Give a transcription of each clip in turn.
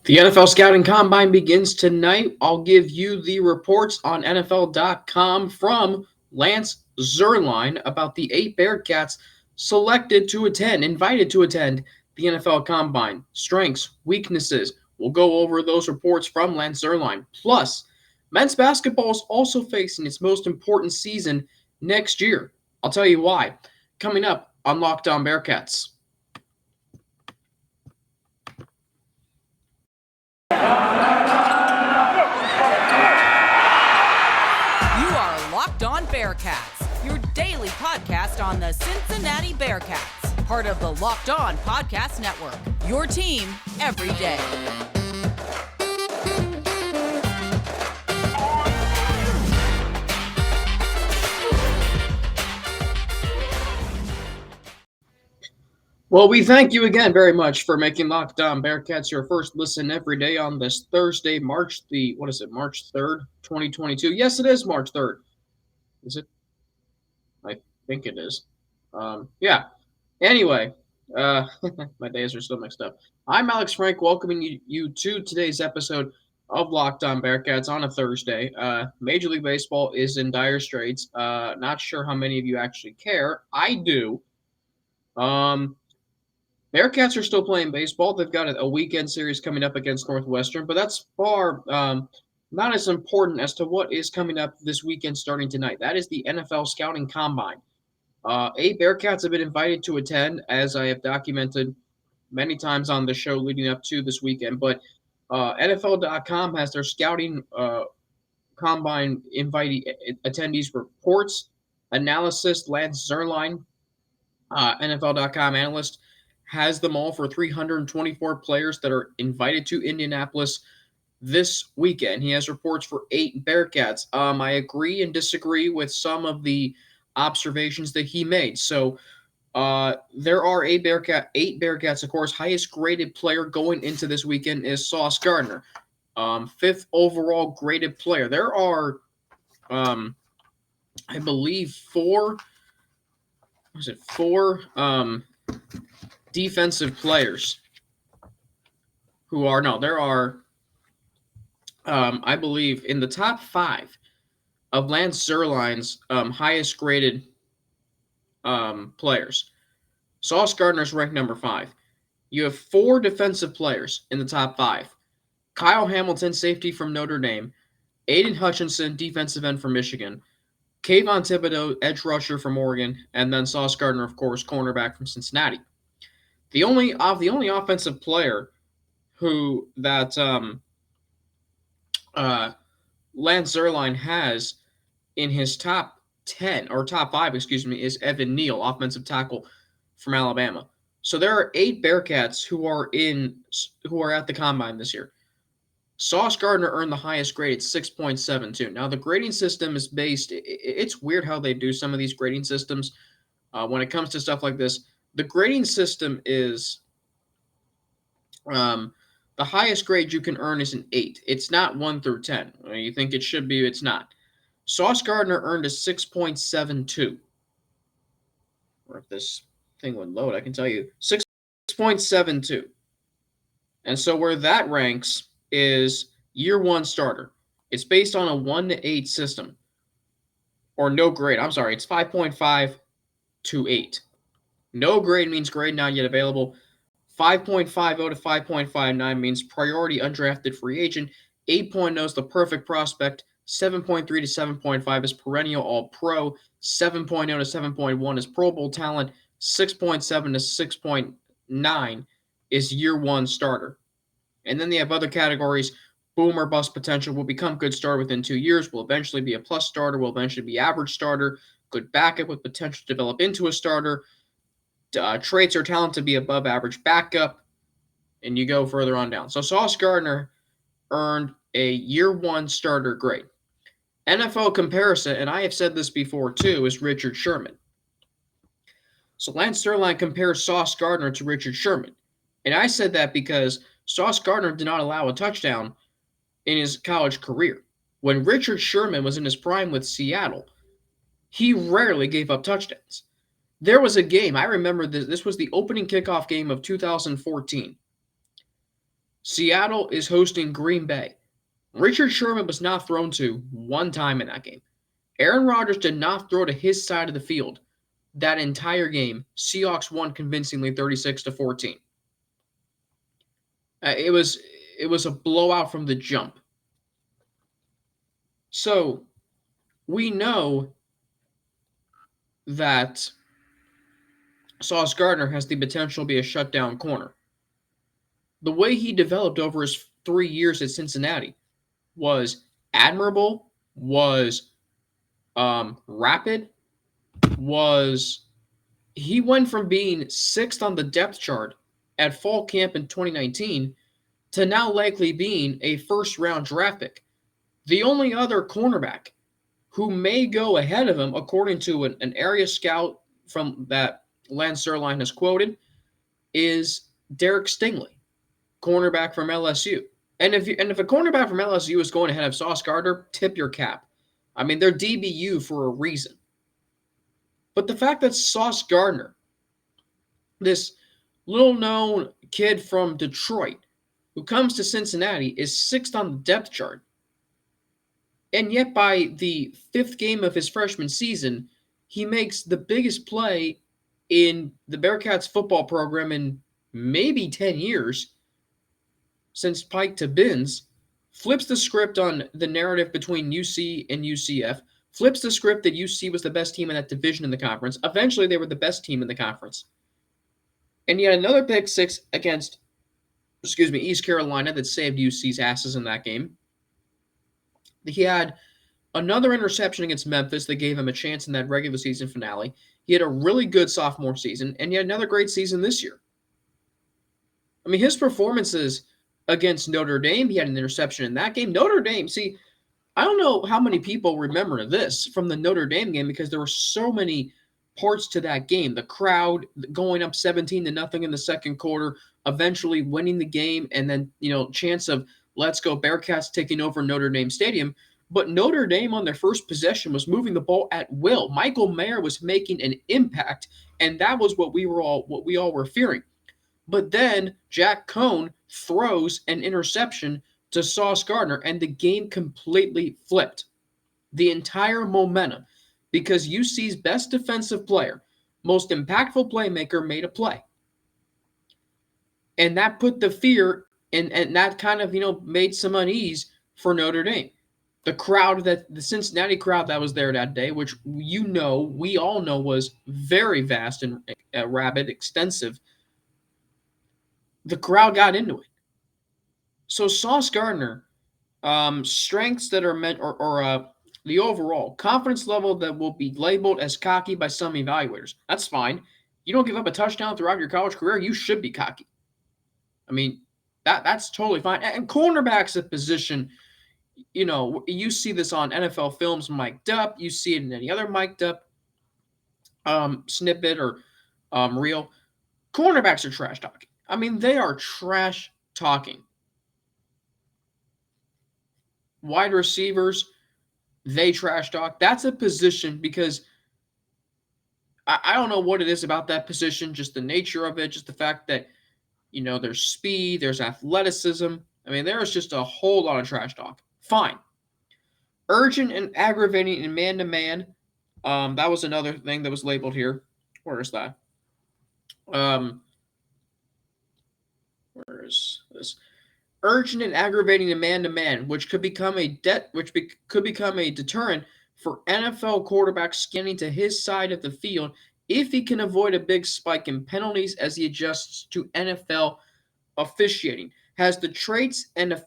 The NFL Scouting Combine begins tonight. I'll give you the reports on NFL.com from Lance Zierlein about the 8 Bearcats invited to attend the NFL Combine. Strengths, weaknesses. We'll go over those reports from Lance Zierlein. Plus, men's basketball is also facing its most important season next year. I'll tell you why. Coming up on Locked On Bearcats. Locked On Bearcats, your daily podcast on the Cincinnati Bearcats, part of the Locked On Podcast Network, your team every day. Well, we thank you again very much for making Locked On Bearcats your first listen every day on this Thursday, March 3rd, 2022. Yes, it is March 3rd. Is it? I think it is. Yeah. Anyway, my days are still mixed up. I'm Alex Frank, welcoming you to today's episode of Locked On Bearcats on a Thursday. Major League Baseball is in dire straits. Not sure how many of you actually care. I do. Bearcats are still playing baseball. They've got a weekend series coming up against Northwestern, but that's far not as important as to what is coming up this weekend starting tonight. That is the NFL Scouting Combine. 8 Bearcats have been invited to attend, as I have documented many times on the show leading up to this weekend. But NFL.com has their Scouting Combine invitee attendees reports. Analyst Lance Zierlein, NFL.com analyst, has them all for 324 players that are invited to Indianapolis this weekend. He has reports for 8 Bearcats. I agree and disagree with some of the observations that he made. So there are 8 Bearcats, of course. Highest graded player going into this weekend is Sauce Gardner. 5th overall graded player. There are, I believe, four defensive players there are, I believe, in the top 5 of Lance Zierlein's highest graded players. Sauce Gardner's ranked number 5. You have 4 defensive players in the top 5. Kyle Hamilton, safety from Notre Dame. Aiden Hutchinson, defensive end from Michigan. Kayvon Thibodeau, edge rusher from Oregon. And then Sauce Gardner, of course, cornerback from Cincinnati. The only offensive player who that Lance Zierlein has in his top 10 or top 5, is Evan Neal, offensive tackle from Alabama. So there are 8 Bearcats who are at the combine this year. Sauce Gardner earned the highest grade at 6.72. Now the grading system is based. It's weird how they do some of these grading systems when it comes to stuff like this. The grading system is the highest grade you can earn is an 8. It's not 1 through 10. You think it should be, it's not. Sauce Gardner earned a 6.72. Or if this thing would load, I can tell you. 6.72. And so where that ranks is year 1 starter. It's based on a 1 to 8 system. Or no grade. I'm sorry, it's 5.5 to 8. No grade means grade not yet available. 5.50 to 5.59 means priority undrafted free agent. 8.0 is the perfect prospect. 7.3 to 7.5 is perennial all-pro. 7.0 to 7.1 is Pro Bowl talent. 6.7 to 6.9 is year 1 starter. And then they have other categories. Boom or bust potential, will become good starter within 2 years, will eventually be a plus starter, will eventually be average starter, good backup with potential to develop into a starter, traits or talent to be above average backup, and you go further on down. So Sauce Gardner earned a year 1 starter grade. NFL comparison, and I have said this before too, is Richard Sherman. So Lance Zierlein compares Sauce Gardner to Richard Sherman. And I said that because Sauce Gardner did not allow a touchdown in his college career. When Richard Sherman was in his prime with Seattle, he rarely gave up touchdowns. There was a game, I remember this was the opening kickoff game of 2014. Seattle is hosting Green Bay. Richard Sherman was not thrown to one time in that game. Aaron Rodgers did not throw to his side of the field that entire game. Seahawks won convincingly 36-14. It was a blowout from the jump. So we know that Sauce Gardner has the potential to be a shutdown corner. The way he developed over his 3 years at Cincinnati was admirable, was rapid, he went from being sixth on the depth chart at fall camp in 2019 to now likely being a first-round draft pick. The only other cornerback who may go ahead of him, according to an area scout from that Lance Zierlein has quoted, is Derek Stingley, cornerback from LSU. And if a cornerback from LSU is going ahead of Sauce Gardner, tip your cap. I mean, they're DBU for a reason. But the fact that Sauce Gardner, this little-known kid from Detroit who comes to Cincinnati, is sixth on the depth chart, and yet by the fifth game of his freshman season, he makes the biggest play in the Bearcats football program in maybe 10 years, since Pike to Binns, flips the script on the narrative between UC and UCF, flips the script that UC was the best team in that division in the conference. Eventually, they were the best team in the conference. And yet another pick six against, East Carolina that saved UC's asses in that game. He had another interception against Memphis that gave him a chance in that regular season finale. He had a really good sophomore season, and yet another great season this year. I mean, his performances against Notre Dame, he had an interception in that game. Notre Dame, see, I don't know how many people remember this from the Notre Dame game because there were so many parts to that game. The crowd going up 17-0 in the second quarter, eventually winning the game, and then, chance of let's go Bearcats taking over Notre Dame Stadium. But Notre Dame on their first possession was moving the ball at will. Michael Mayer was making an impact, and that was what we all were fearing. But then Jack Cohn throws an interception to Sauce Gardner, and the game completely flipped. The entire momentum, because UC's best defensive player, most impactful playmaker, made a play. And that put the fear, and that kind of, made some unease for Notre Dame. The Cincinnati crowd that was there that day, which we all know was very vast and rabid, extensive, the crowd got into it. So Sauce Gardner, strengths that are meant, or the overall confidence level that will be labeled as cocky by some evaluators. That's fine. You don't give up a touchdown throughout your college career, you should be cocky. I mean, that's totally fine. And cornerback's a position, you see this on NFL films mic'd up. You see it in any other mic'd up snippet or reel. Cornerbacks are trash talking. I mean, they are trash talking. Wide receivers, they trash talk. That's a position because I don't know what it is about that position, just the nature of it, just the fact that, there's speed, there's athleticism. I mean, there's just a whole lot of trash talk. Fine. Urgent and aggravating in man-to-man. That was another thing that was labeled here. Where is that? Where is this? Urgent and aggravating in man-to-man, which could become a deterrent for NFL quarterbacks scanning to his side of the field if he can avoid a big spike in penalties as he adjusts to NFL officiating. Has the traits and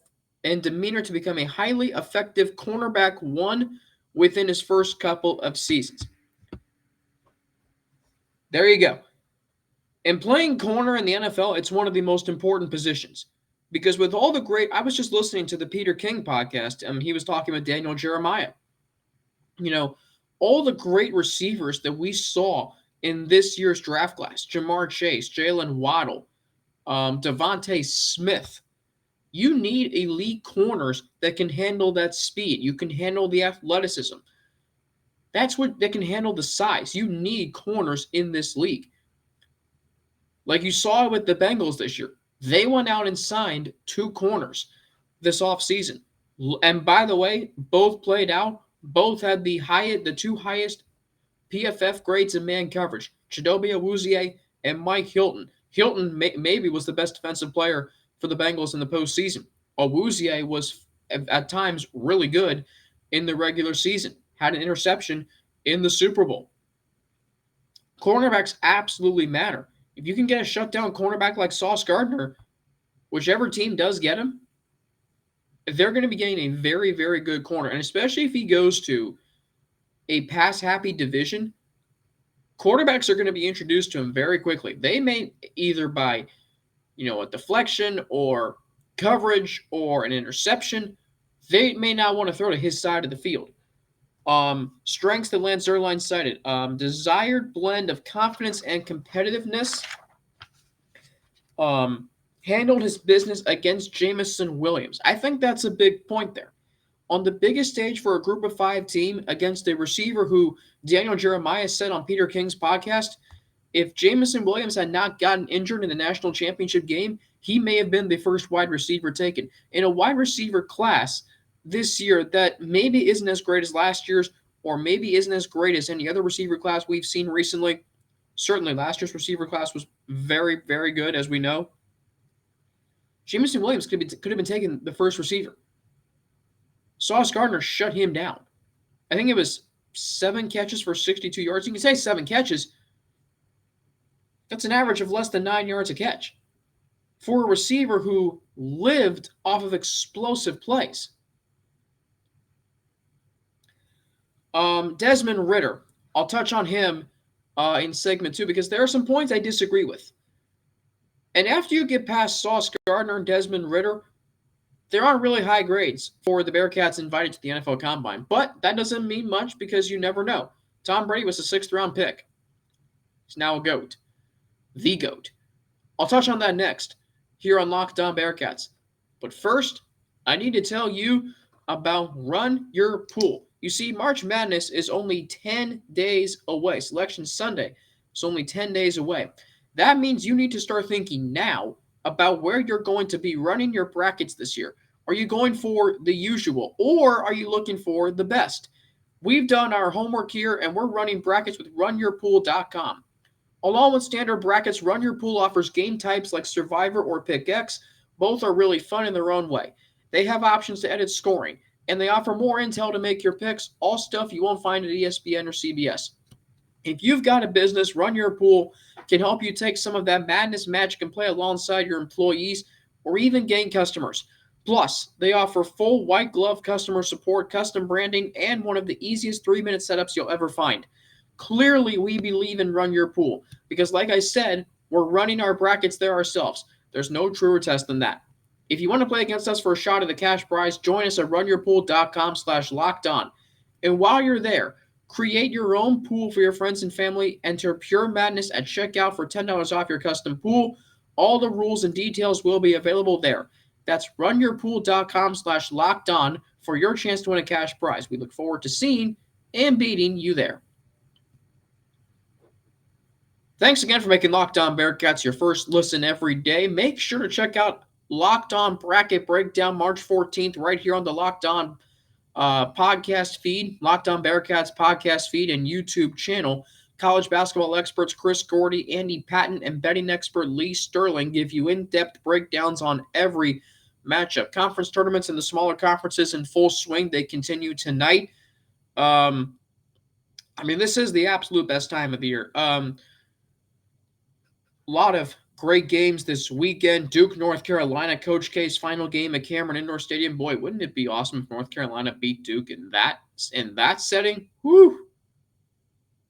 demeanor to become a highly effective cornerback one within his first couple of seasons. There you go. In playing corner in the NFL, it's one of the most important positions. Because with all the great, I was just listening to the Peter King podcast, and he was talking with Daniel Jeremiah. All the great receivers that we saw in this year's draft class, Jamar Chase, Jalen Waddle, Devontae Smith, you need elite corners that can handle that speed. You can handle the athleticism. That can handle the size. You need corners in this league. Like you saw with the Bengals this year. They went out and signed 2 corners this offseason. And by the way, both played out. Both had the two highest PFF grades in man coverage. Chidobe Awuzie and Mike Hilton. Hilton maybe was the best defensive player for the Bengals in the postseason. Awuzie was at times really good in the regular season. Had an interception in the Super Bowl. Cornerbacks absolutely matter. If you can get a shutdown cornerback like Sauce Gardner, whichever team does get him, they're going to be getting a very, very good corner. And especially if he goes to a pass-happy division, quarterbacks are going to be introduced to him very quickly. They may either by, a deflection or coverage or an interception, they may not want to throw to his side of the field. Strengths that Lance Zierlein cited: desired blend of confidence and competitiveness. Handled his business against Jameson Williams. I think that's a big point there. On the biggest stage for a group of 5 team against a receiver who Daniel Jeremiah said on Peter King's podcast, if Jameson Williams had not gotten injured in the national championship game, he may have been the first wide receiver taken. In a wide receiver class this year that maybe isn't as great as last year's, or maybe isn't as great as any other receiver class we've seen recently. Certainly last year's receiver class was very, very good, as we know. Jameson Williams could have been taking the first receiver. Sauce Gardner shut him down. I think it was 7 catches for 62 yards. You can say 7 catches. That's an average of less than 9 yards a catch for a receiver who lived off of explosive plays. Desmond Ritter. I'll touch on him in segment 2 because there are some points I disagree with. And after you get past Sauce Gardner and Desmond Ritter, there aren't really high grades for the Bearcats invited to the NFL Combine. But that doesn't mean much because you never know. Tom Brady was a 6th-round pick. He's now a GOAT. The GOAT. I'll touch on that next here on Locked On Bearcats. But first, I need to tell you about Run Your Pool. You see, March Madness is only 10 days away. Selection Sunday is only 10 days away. That means you need to start thinking now about where you're going to be running your brackets this year. Are you going for the usual, or are you looking for the best? We've done our homework here, and we're running brackets with runyourpool.com. Along with standard brackets, Run Your Pool offers game types like Survivor or Pick X. Both are really fun in their own way. They have options to edit scoring, and they offer more intel to make your picks, all stuff you won't find at ESPN or CBS. If you've got a business, Run Your Pool can help you take some of that madness magic and play alongside your employees or even gain customers. Plus, they offer full white glove customer support, custom branding, and one of the easiest 3-minute setups you'll ever find. Clearly, we believe in Run Your Pool because, like I said, we're running our brackets there ourselves. There's no truer test than that. If you want to play against us for a shot at the cash prize, join us at runyourpool.com/lockedon. And while you're there, create your own pool for your friends and family. Enter Pure Madness at checkout for $10 off your custom pool. All the rules and details will be available there. That's runyourpool.com/lockedon for your chance to win a cash prize. We look forward to seeing and beating you there. Thanks again for making Locked On Bearcats your first listen every day. Make sure to check out Locked On Bracket Breakdown March 14th right here on the Locked On podcast feed, Locked On Bearcats podcast feed and YouTube channel. College basketball experts Chris Gordy, Andy Patton, and betting expert Lee Sterling give you in-depth breakdowns on every matchup. Conference tournaments in the smaller conferences in full swing. They continue tonight. This is the absolute best time of the year. A lot of great games this weekend. Duke, North Carolina, Coach K's final game at Cameron Indoor Stadium. Boy, wouldn't it be awesome if North Carolina beat Duke in that setting? Woo!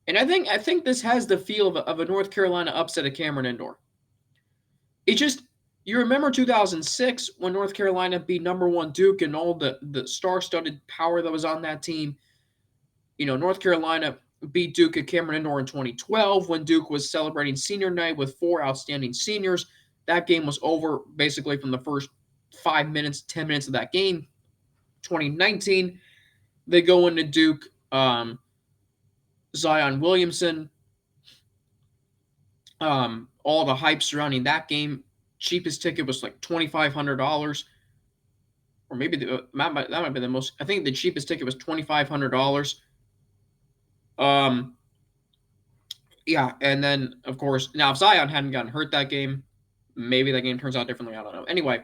And I think this has the feel of a North Carolina upset at Cameron Indoor. You remember 2006 when North Carolina beat number 1 Duke and all the star-studded power that was on that team. North Carolina beat Duke at Cameron Indoor in 2012 when Duke was celebrating senior night with 4 outstanding seniors. That game was over basically from the first 5 minutes, 10 minutes of that game. 2019, they go into Duke. Zion Williamson, all the hype surrounding that game cheapest ticket was like $2,500, or maybe that might be the most. I think the cheapest ticket was $2,500. Yeah, and then of course now if Zion hadn't gotten hurt that game, maybe that game turns out differently. I don't know. Anyway,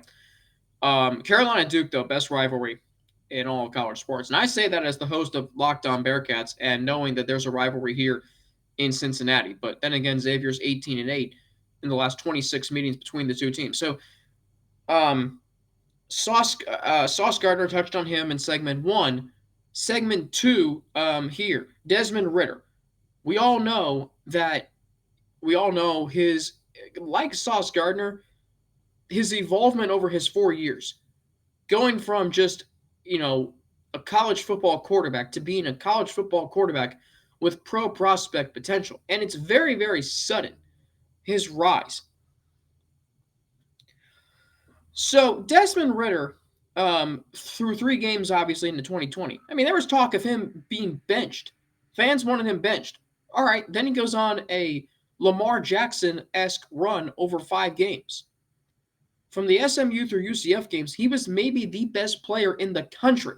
Carolina Duke though, best rivalry in all of college sports, and I say that as the host of Locked On Bearcats and knowing that there's a rivalry here in Cincinnati. But then again, Xavier's 18-8 in the last 26 meetings between the two teams. So, Sauce Gardner touched on him in segment 1. Segment 2, here, Desmond Ritter. We all know his, like Sauce Gardner, his evolvement over his 4 years, going from just, a college football quarterback to being a college football quarterback with pro prospect potential. And it's very, very sudden, his rise. So Desmond Ritter, through 3 games, obviously, into 2020. I mean, there was talk of him being benched. Fans wanted him benched. All right, then he goes on a Lamar Jackson-esque run over 5 games. From the SMU through UCF games, he was maybe the best player in the country.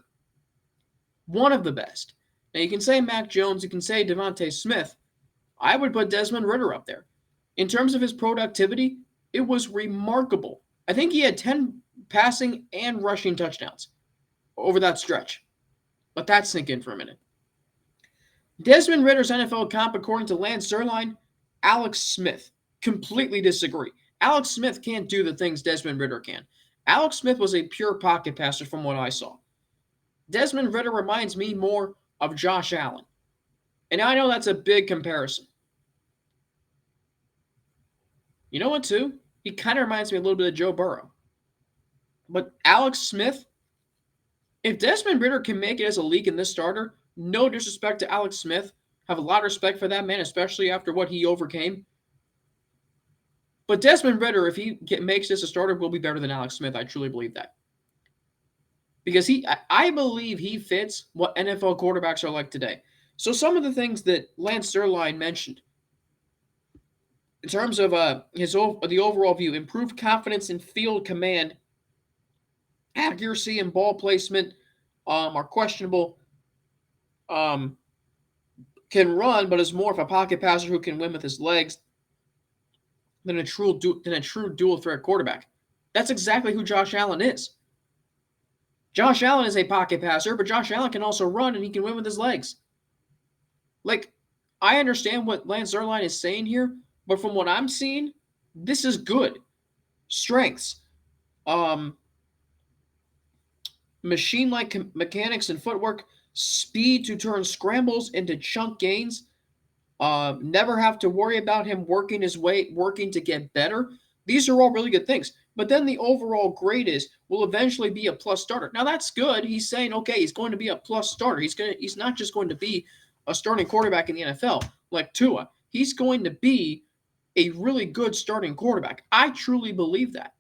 One of the best. Now, you can say Mac Jones, you can say Devontae Smith. I would put Desmond Ritter up there. In terms of his productivity, it was remarkable. I think he had 10 passing and rushing touchdowns over that stretch. Let that sink in for a minute. Desmond Ritter's NFL comp, according to Lance Zierlein, Alex Smith. Completely disagree. Alex Smith can't do the things Desmond Ritter can. Alex Smith was a pure pocket passer from what I saw. Desmond Ritter reminds me more of Josh Allen. And I know that's a big comparison. You know what, too? He kind of reminds me a little bit of Joe Burrow. But Alex Smith, if Desmond Ritter can make it as a league in this starter, no disrespect to Alex Smith. Have a lot of respect for that man, especially after what he overcame. But Desmond Ritter, if he makes this a starter, will be better than Alex Smith. I truly believe that. Because I believe he fits what NFL quarterbacks are like today. So some of the things that Lance Zierlein mentioned in terms of the overall view, improved confidence in field command, accuracy and ball placement are questionable. Can run, but is more of a pocket passer who can win with his legs than a true dual threat quarterback. That's exactly who Josh Allen is. Josh Allen is a pocket passer, but Josh Allen can also run and he can win with his legs. Like, I understand what Lance Zierlein is saying here, but from what I'm seeing, this is good. Strengths. Machine-like mechanics and footwork. Speed to turn scrambles into chunk gains. Never have to worry about him working his way, working to get better. These are all really good things. But then the overall grade will eventually be a plus starter. Now that's good. He's saying, okay, he's going to be a plus starter. He's not just going to be a starting quarterback in the NFL like Tua. He's going to be a really good starting quarterback. I truly believe that.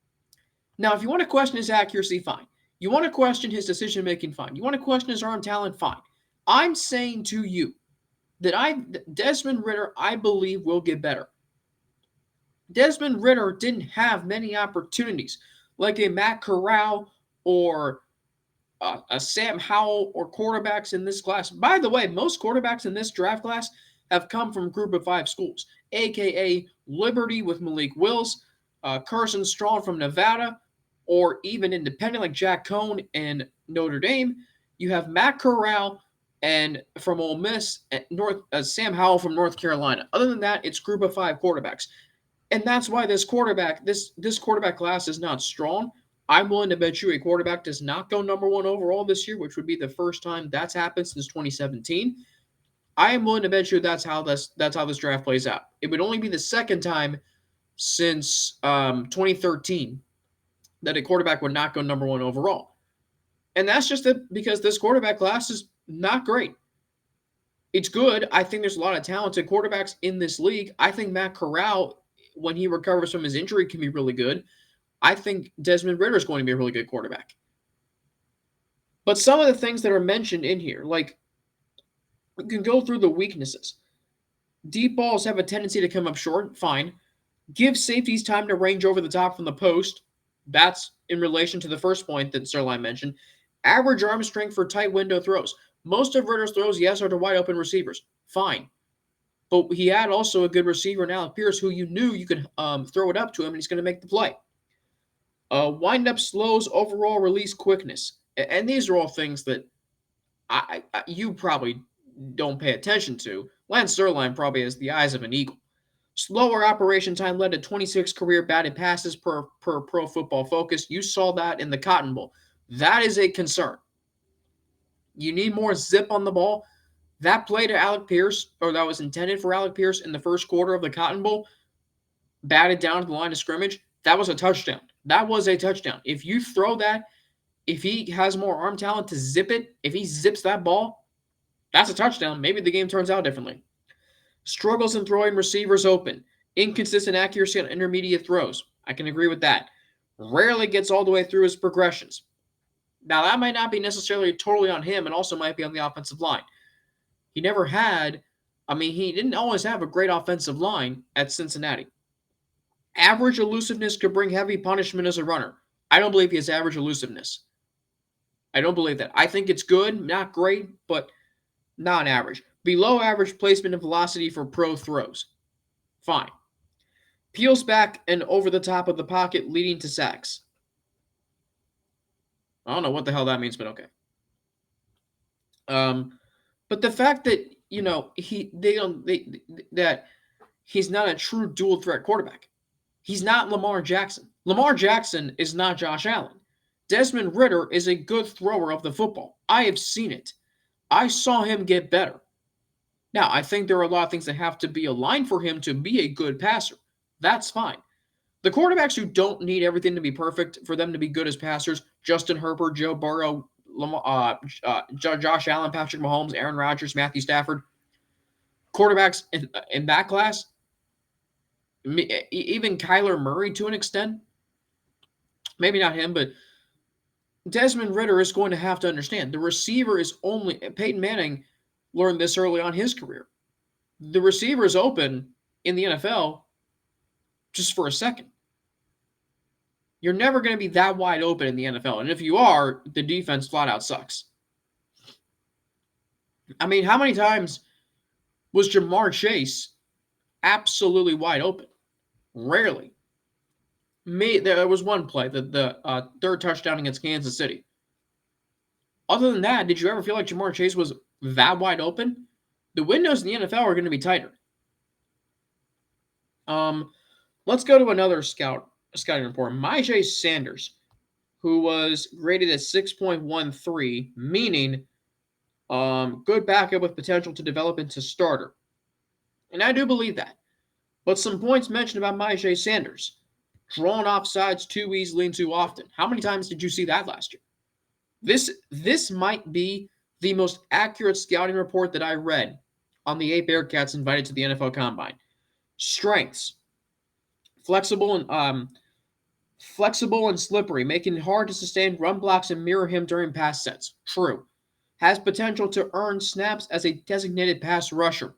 Now, if you want to question his accuracy, fine. You want to question his decision-making, fine. You want to question his arm talent, fine. I'm saying to you that Desmond Ritter, I believe, will get better. Desmond Ritter didn't have many opportunities like a Matt Corral or a Sam Howell or quarterbacks in this class. By the way, most quarterbacks in this draft class have come from Group of 5 schools, a.k.a. Liberty with Malik Wills, Carson Strong from Nevada, or even independent like Jack Cohn and Notre Dame. You have Matt Corral and from Ole Miss, Sam Howell from North Carolina. Other than that, it's Group of 5 quarterbacks. And that's why this quarterback class is not strong. I'm willing to bet you a quarterback does not go number 1 overall this year, which would be the first time that's happened since 2017. I am willing to bet you that's how this draft plays out. It would only be the second time since 2013 that a quarterback would not go number 1 overall. And that's just because this quarterback class is not great. It's good. I think there's a lot of talented quarterbacks in this league. I think Matt Corral, when he recovers from his injury, can be really good. I think Desmond Ritter is going to be a really good quarterback. But some of the things that are mentioned in here, like you can go through the weaknesses. Deep balls have a tendency to come up short, fine. Give safeties time to range over the top from the post. That's in relation to the first point that Zierlein mentioned. Average arm strength for tight window throws. Most of Ritter's throws, yes, are to wide open receivers. Fine. But he had also a good receiver in Alec Pierce who you knew you could throw it up to him and he's going to make the play. Wind up slows, overall release quickness. And these are all things that you probably don't pay attention to. Lance Zierlein probably has the eyes of an eagle. Slower operation time led to 26 career batted passes per Pro Football Focus. You saw that in the Cotton Bowl. That is a concern. You need more zip on the ball. That play to Alec Pierce, or that was intended for Alec Pierce in the first quarter of the Cotton Bowl, batted down to the line of scrimmage, that was a touchdown. That was a touchdown. If you throw that, if he has more arm talent to zip it, if he zips that ball, that's a touchdown. Maybe the game turns out differently. Struggles in throwing receivers open. Inconsistent accuracy on intermediate throws. I can agree with that. Rarely gets all the way through his progressions. Now, that might not be necessarily totally on him and also might be on the offensive line. He didn't always have a great offensive line at Cincinnati. Average elusiveness could bring heavy punishment as a runner. I don't believe he has average elusiveness. I don't believe that. I think it's good, not great, but not average. Below average placement and velocity for pro throws. Fine. Peels back and over the top of the pocket, leading to sacks. I don't know what the hell that means, but okay. But the fact that that he's not a true dual threat quarterback. He's not Lamar Jackson. Lamar Jackson is not Josh Allen. Desmond Ritter is a good thrower of the football. I have seen it. I saw him get better. Now, I think there are a lot of things that have to be aligned for him to be a good passer. That's fine. The quarterbacks who don't need everything to be perfect for them to be good as passers, Justin Herbert, Joe Burrow, Josh Allen, Patrick Mahomes, Aaron Rodgers, Matthew Stafford, quarterbacks in that class, even Kyler Murray to an extent, maybe not him, but Desmond Ritter is going to have to understand the receiver is only, Peyton Manning learned this early on in his career. The receiver is open in the NFL just for a second. You're never going to be that wide open in the NFL. And if you are, the defense flat out sucks. I mean, how many times was Jamar Chase absolutely wide open? Rarely. There was one play, the third touchdown against Kansas City. Other than that, did you ever feel like Jamar Chase was that wide open? The windows in the NFL are going to be tighter. Let's go to another scouting report. Myjai Sanders, who was rated at 6.13, meaning good backup with potential to develop into starter. And I do believe that. But some points mentioned about Myjai Sanders. Drawn offsides too easily and too often. How many times did you see that last year? This might be the most accurate scouting report that I read on the 8 Bearcats invited to the NFL Combine. Strengths. Flexible and slippery, making it hard to sustain run blocks and mirror him during pass sets. True. Has potential to earn snaps as a designated pass rusher.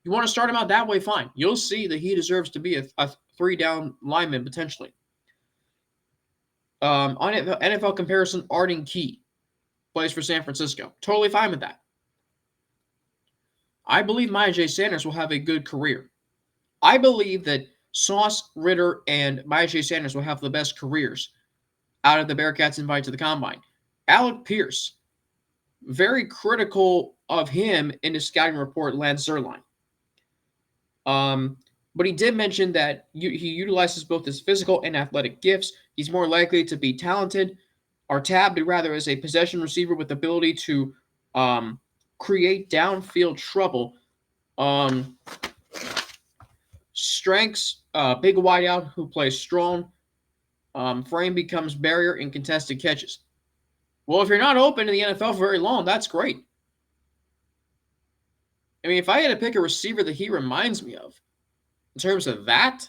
You want to start him out that way, fine. You'll see that he deserves to be a 3-down lineman potentially. On NFL comparison, Arden Key plays for San Francisco. Totally fine with that. I believe Myjai Sanders will have a good career. I believe that Sauce, Ritter, and Myjai Sanders will have the best careers out of the Bearcats invited to the Combine. Alec Pierce, very critical of him in his scouting report, Lance Zierlein. But he did mention that he utilizes both his physical and athletic gifts. He's more likely to be talented or tabbed rather as a possession receiver with the ability to create downfield trouble. Strengths, big wideout who plays strong. Frame becomes barrier in contested catches. Well, if you're not open in the NFL for very long, that's great. I mean, if I had to pick a receiver that he reminds me of, in terms of that,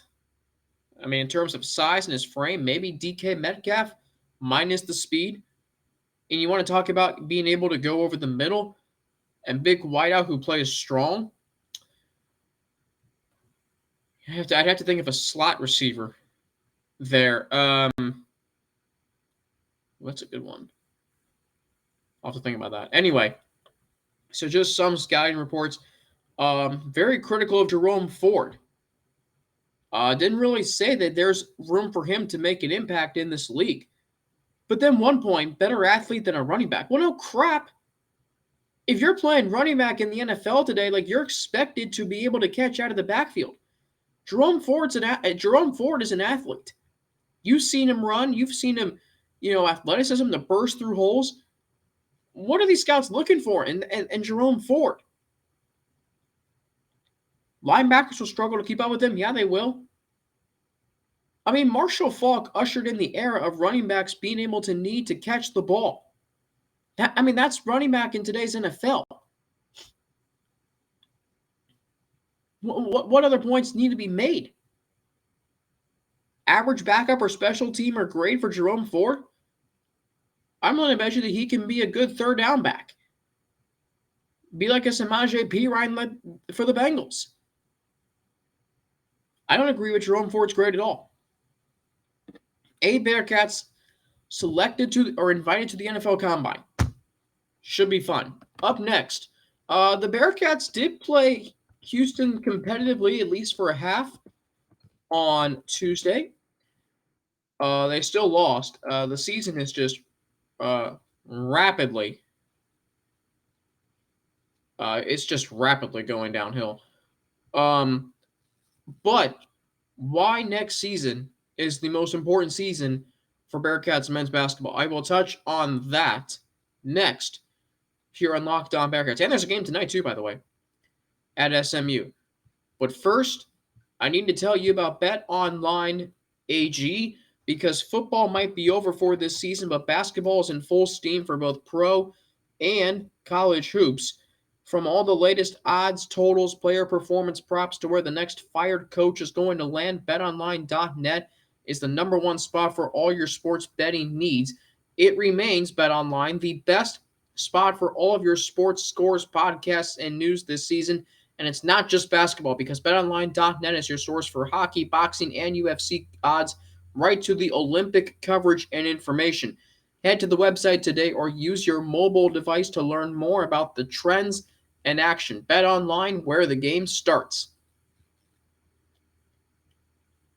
I mean, in terms of size and his frame, maybe DK Metcalf minus the speed. And you want to talk about being able to go over the middle and big wideout who plays strong. I'd have to think of a slot receiver there. What's a good one? I'll have to think about that. Anyway, so just some scouting reports. Very critical of Jerome Ford. Didn't really say that there's room for him to make an impact in this league. But then 1 point, better athlete than a running back. Well, no crap. If you're playing running back in the NFL today, like you're expected to be able to catch out of the backfield. Jerome Ford is an athlete. You've seen him run. You've seen him, athleticism to burst through holes. What are these scouts looking for in Jerome Ford? Linebackers will struggle to keep up with him. Yeah, they will. I mean, Marshall Faulk ushered in the era of running backs being able to need to catch the ball. That's running back in today's NFL. What other points need to be made? Average backup or special team or grade for Jerome Ford? I'm going to bet you that he can be a good third down back. Be like a Samaje Perine for the Bengals. I don't agree with Jerome Ford's grade at all. 8 Bearcats selected to or invited to the NFL Combine. Should be fun. Up next, the Bearcats did play Houston competitively, at least for a half, on Tuesday. They still lost. The season is just rapidly. It's just rapidly going downhill. But why next season is the most important season for Bearcats men's basketball? I will touch on that next here on Locked On Bearcats. And there's a game tonight too, by the way, at SMU. But first, I need to tell you about BetOnline AG because football might be over for this season, but basketball is in full steam for both pro and college hoops. From all the latest odds, totals, player performance props to where the next fired coach is going to land, betonline.net is the number one spot for all your sports betting needs. It remains, BetOnline, the best spot for all of your sports scores, podcasts, and news this season. And it's not just basketball because betonline.net is your source for hockey, boxing, and UFC odds, right to the Olympic coverage and information. Head to the website today or use your mobile device to learn more about the trends and action. BetOnline, where the game starts.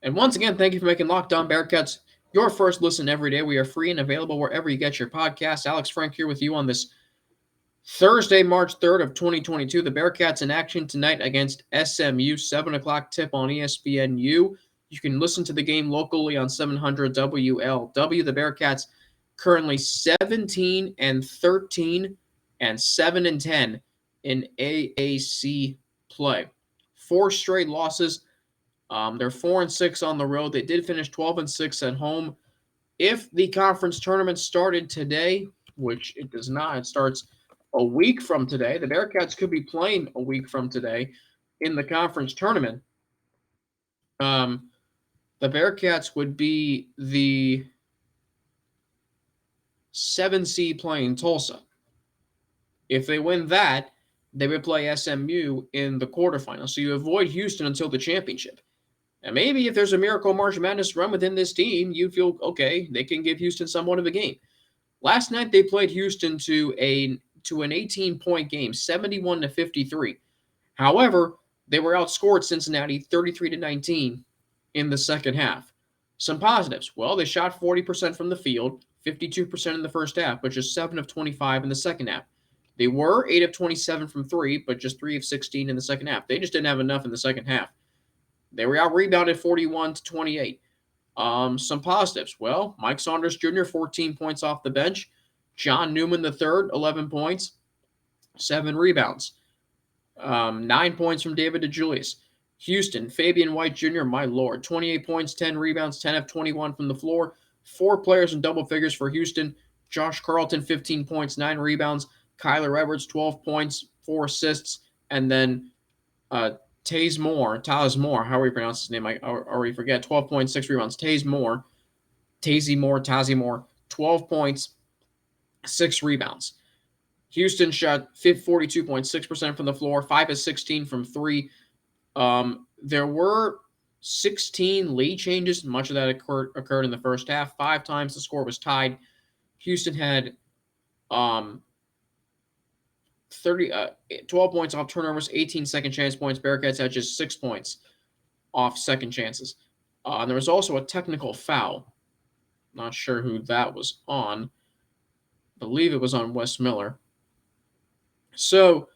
And once again, thank you for making Locked On Bearcats your first listen every day. We are free and available wherever you get your podcasts. Alex Frank here with you on this Thursday, March 3rd of 2022. The Bearcats in action tonight against SMU, 7 o'clock tip on ESPNU. You can listen to the game locally on 700 WLW. The Bearcats currently 17-13 and 7-10 in AAC play. 4 straight losses. They're 4-6 on the road. They did finish 12-6 at home. If the conference tournament started today, which it does not, it starts a week from today. The Bearcats could be playing a week from today in the conference tournament. The Bearcats would be the 7 seed playing Tulsa. If they win that, they would play SMU in the quarterfinals. So you avoid Houston until the championship. And maybe if there's a miracle March Madness run within this team, you feel, okay, they can give Houston somewhat of a game. Last night they played Houston to an 18-point game, 71-53. However, they were outscored Cincinnati 33-19 in the second half. Some positives. Well, they shot 40% from the field, 52% in the first half, but just 7 of 25 in the second half. They were 8 of 27 from 3, but just 3 of 16 in the second half. They just didn't have enough in the second half. They were out-rebounded 41-28. Some positives. Well, Mike Saunders Jr., 14 points off the bench. John Newman III, 11 points, 7 rebounds. 9 points from David DeJulius. Houston, Fabian White Jr., my lord, 28 points, 10 rebounds, 10 of 21 from the floor. 4 players in double figures for Houston. Josh Carlton, 15 points, 9 rebounds. Kyler Edwards, 12 points, 4 assists. And then Taz Moore, however you pronounce his name, I already forget, 12 points, 6 rebounds. Tazy Moore, 12 points, 6 rebounds. Houston shot 42.6% from the floor, 5 of 16 from 3. There were 16 lead changes. Much of that occurred in the first half. 5 times the score was tied. Houston had 12 points off turnovers, 18 second chance points. Bearcats had just 6 points off second chances. And there was also a technical foul. Not sure who that was on. I believe it was on Wes Miller. So,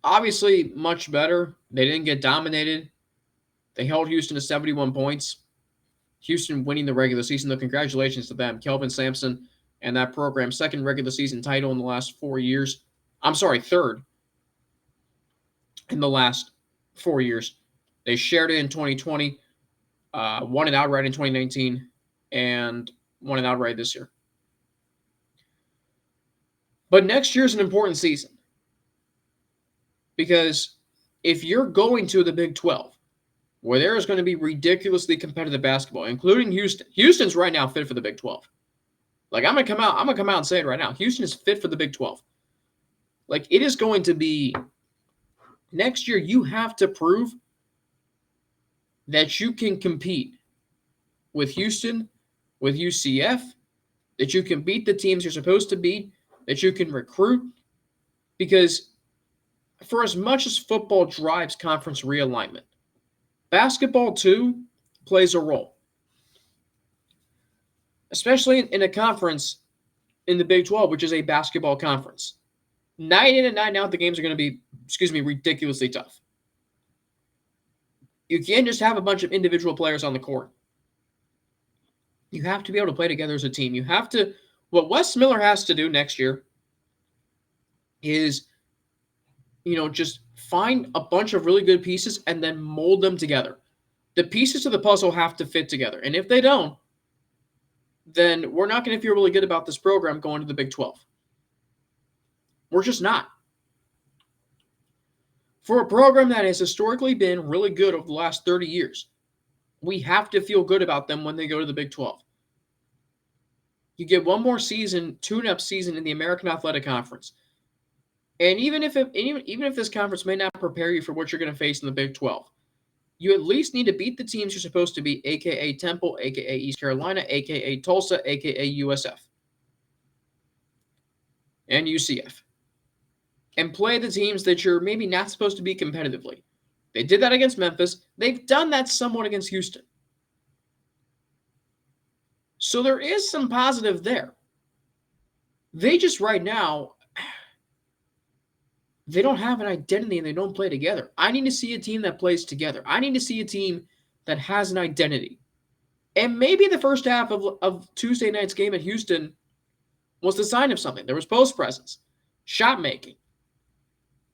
obviously, much better. They didn't get dominated. They held Houston to 71 points. Houston winning the regular season, though. Congratulations to them. Kelvin Sampson and that program, second regular season title in the last 4 years. I'm sorry, third in the last 4 years. They shared it in 2020, won it outright in 2019, and won it outright this year. But next year is an important season because if you're going to the Big 12, where there is going to be ridiculously competitive basketball, including Houston. Houston's right now fit for the Big 12. Like, I'm gonna come out and say it right now. Houston is fit for the Big 12. Like, it is going to be next year. You have to prove that you can compete with Houston, with UCF, that you can beat the teams you're supposed to beat, that you can recruit. Because for as much as football drives conference realignment, basketball, too, plays a role. Especially in a conference in the Big 12, which is a basketball conference. 9 in and 9 out, the games are going to be, ridiculously tough. You can't just have a bunch of individual players on the court. You have to be able to play together as a team. You have to, what Wes Miller has to do next year is, just find a bunch of really good pieces and then mold them together. The pieces of the puzzle have to fit together. And if they don't, then we're not going to feel really good about this program going to the Big 12. We're just not. For a program that has historically been really good over the last 30 years, we have to feel good about them when they go to the Big 12. You get one more season, tune-up season in the American Athletic Conference. And even if this conference may not prepare you for what you're going to face in the Big 12, you at least need to beat the teams you're supposed to beat, a.k.a. Temple, a.k.a. East Carolina, a.k.a. Tulsa, a.k.a. USF, and UCF. And play the teams that you're maybe not supposed to beat competitively. They did that against Memphis. They've done that somewhat against Houston. So there is some positive there. They just right now, they don't have an identity and they don't play together. I need to see a team that plays together. I need to see a team that has an identity. And maybe the first half of Tuesday night's game at Houston was the sign of something. There was post presence, shot making.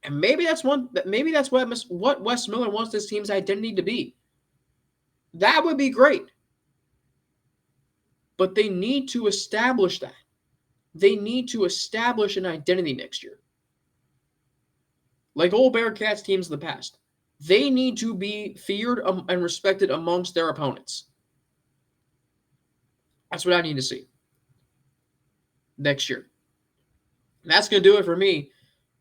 And maybe that's what Wes Miller wants this team's identity to be. That would be great. But they need to establish that. They need to establish an identity next year. Like old Bearcats teams of the past. They need to be feared and respected amongst their opponents. That's what I need to see next year. And that's going to do it for me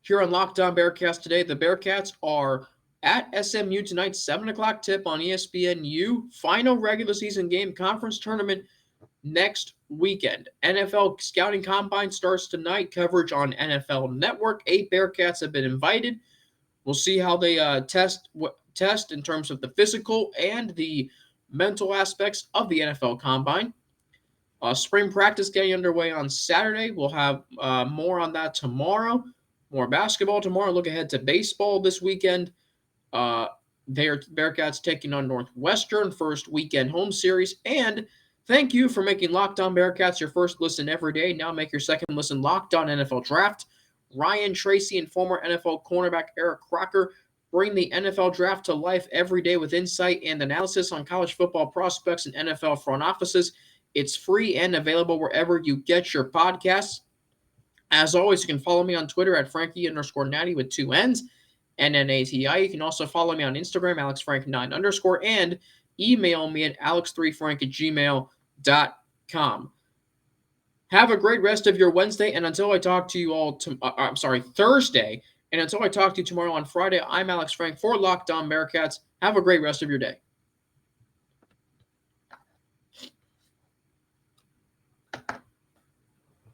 here on Locked On Bearcats today. The Bearcats are at SMU tonight, 7 o'clock tip on ESPNU. Final regular season game, conference tournament next weekend. NFL Scouting Combine starts tonight. Coverage on NFL Network. 8 Bearcats have been invited. We'll see how they test in terms of the physical and the mental aspects of the NFL Combine. Spring practice getting underway on Saturday. We'll have more on that tomorrow. More basketball tomorrow. Look ahead to baseball this weekend. Bearcats taking on Northwestern, first weekend home series. And thank you for making Locked On Bearcats your first listen every day. Now make your second listen Locked On NFL Draft. Ryan Tracy and former NFL cornerback Eric Crocker bring the NFL Draft to life every day with insight and analysis on college football prospects and NFL front offices. It's free and available wherever you get your podcasts. As always, you can follow me on Twitter at Frankie_Natty with 2 N's, NNATI. You can also follow me on Instagram, AlexFrank9_, and email me at alex3frank@gmail.com. Have a great rest of your Wednesday, and until I talk to you all, Thursday, and until I talk to you tomorrow on Friday, I'm Alex Frank for Locked On Bearcats. Have a great rest of your day.